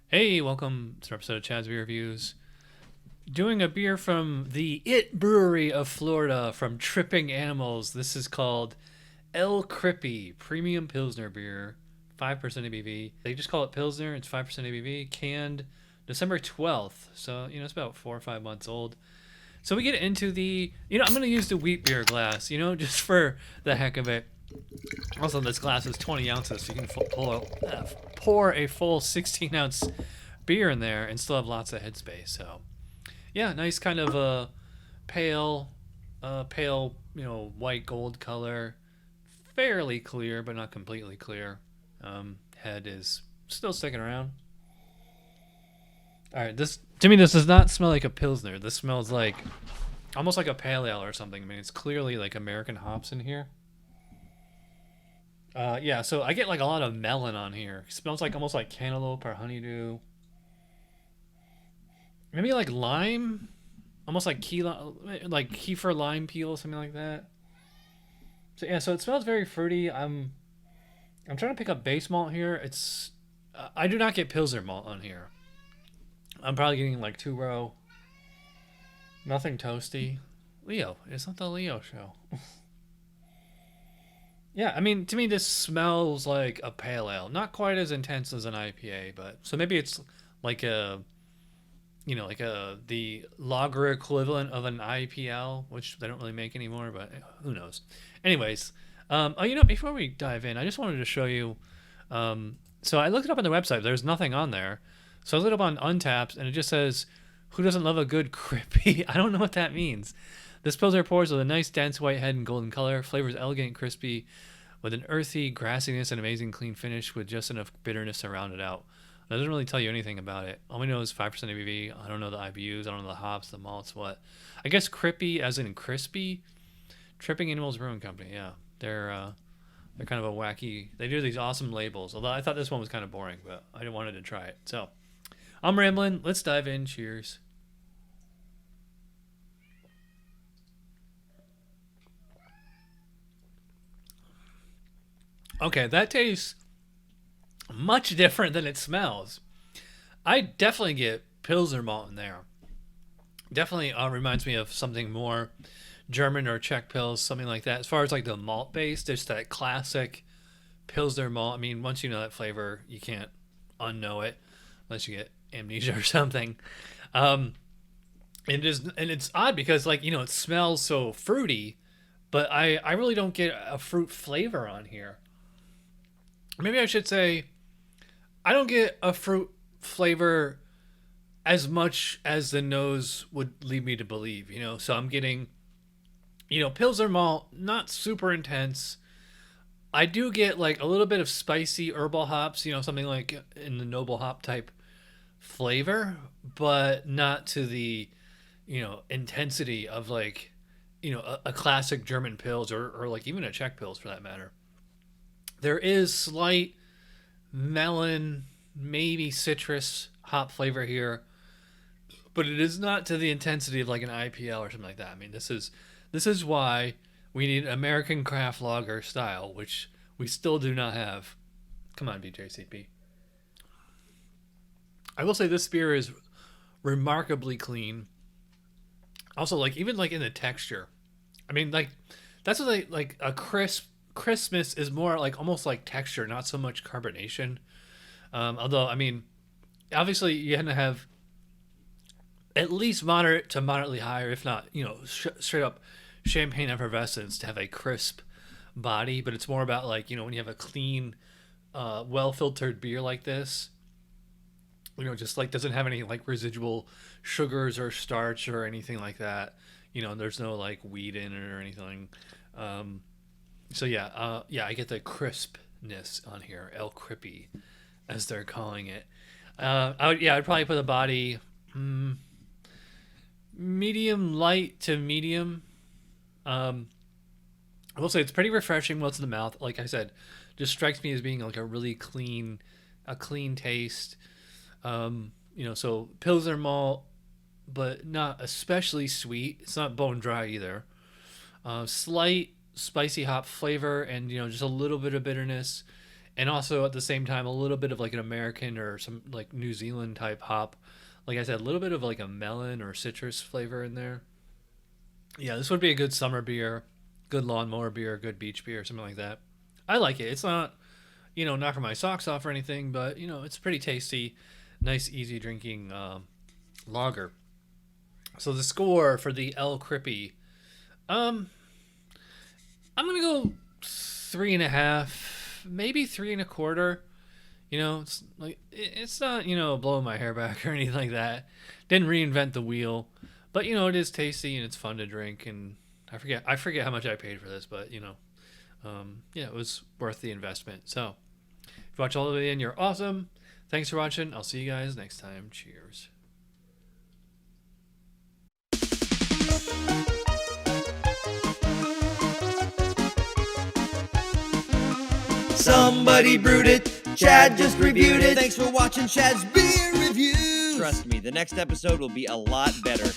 Hey, welcome to an episode of Chad's Beer Reviews. Doing a beer from the It Brewery of Florida from Tripping Animals. This is called 𝐓𝐫𝐲𝐄𝐳 Premium Pilsner Beer, 5% ABV. They just call it Pilsner, it's 5% ABV, canned December 12th. So, it's about 4 or 5 months old. So we get into I'm going to use the wheat beer glass, just for the heck of it. Also, this glass is 20 ounces, so you can pour a full 16-ounce beer in there and still have lots of headspace. So, yeah, nice kind of a pale, white gold color, fairly clear, but not completely clear. Head is still sticking around. All right, this does not smell like a Pilsner. This smells like almost like a pale ale or something. I mean, it's clearly like American hops in here. Yeah, so I get like a lot of melon on here. It smells like almost like cantaloupe or honeydew. Maybe like lime, almost like kefir lime peel, something like that. So yeah, so it smells very fruity. I'm trying to pick up base malt here. I do not get Pilsner malt on here. I'm probably getting like 2-row. Nothing toasty. Leo, it's not the Leo show. Yeah, I mean, to me, this smells like a pale ale. Not quite as intense as an IPA, but so maybe it's like the lager equivalent of an IPL, which they don't really make anymore, but who knows? Anyways, before we dive in, I just wanted to show you. So I looked it up on the website. There's nothing on there. So I looked it up on Untappd, and it just says, "Who doesn't love a good Crippy?" I don't know what that means. This Pilsner pours with a nice dense white head and golden color. Flavor is elegant and crispy with an earthy grassiness and amazing clean finish with just enough bitterness to round it out. It doesn't really tell you anything about it. All we know is 5% ABV. I don't know the IBUs. I don't know the hops, the malts, what. I guess Crippy as in crispy. Tripping Animals Brewing Company, yeah. They're kind of a wacky... They do these awesome labels. Although I thought this one was kind of boring, but I wanted to try it. So, I'm rambling. Let's dive in. Cheers. Okay, that tastes much different than it smells. I definitely get Pilsner malt in there. Definitely reminds me of something more German or Czech Pils, something like that. As far as like the malt base, there's that classic Pilsner malt. I mean, once you know that flavor, you can't unknow it unless you get amnesia or something. And it's odd because it smells so fruity, but I really don't get a fruit flavor on here. Maybe I should say I don't get a fruit flavor as much as the nose would lead me to believe, So I'm getting, Pilsner malt, not super intense. I do get like a little bit of spicy herbal hops, something like in the noble hop type flavor, but not to the, intensity of like, a classic German Pils or like even a Czech Pils for that matter. There is slight melon, maybe citrus hop flavor here, but it is not to the intensity of like an IPL or something like that. I mean, this is why we need American craft lager style, which we still do not have. Come on, BJCP. I will say this beer is remarkably clean. Also, like even like in the texture, I mean, like that's what like a crispness is more like almost like texture, not so much carbonation. Although, I mean, obviously you have to have at least moderate to moderately higher, if not, straight up champagne effervescence to have a crisp body. But it's more about like, when you have a clean, well filtered beer like this, just like doesn't have any like residual sugars or starch or anything like that. There's no like wheat in it or anything. So yeah, I get the crispness on here, 𝐓𝐫𝐲𝐄𝐳, as they're calling it. I'd probably put the body medium light to medium. I will say it's pretty refreshing once in the mouth. Like I said, just strikes me as being like a clean taste. So Pilsner malt, but not especially sweet. It's not bone dry either. Slight spicy hop flavor and just a little bit of bitterness and also at the same time a little bit of like an American or some like New Zealand type hop. Like I said, a little bit of like a melon or citrus flavor in there. Yeah, this would be a good summer beer, good lawnmower beer, good beach beer, something like that. I like it. It's not, knocking my socks off or anything, but it's pretty tasty, nice, easy drinking lager. So the score for the Crippy, I'm gonna go 3.5, maybe 3.25. It's like it's not blowing my hair back or anything like that. Didn't reinvent the wheel, but it is tasty and it's fun to drink. And I forget how much I paid for this, but yeah, it was worth the investment. So if you watch all the way in, you're awesome. Thanks for watching. I'll see you guys next time. Cheers. Somebody brewed it. Chad just reviewed it. Thanks for watching Chad's Beer Reviews. Trust me, the next episode will be a lot better.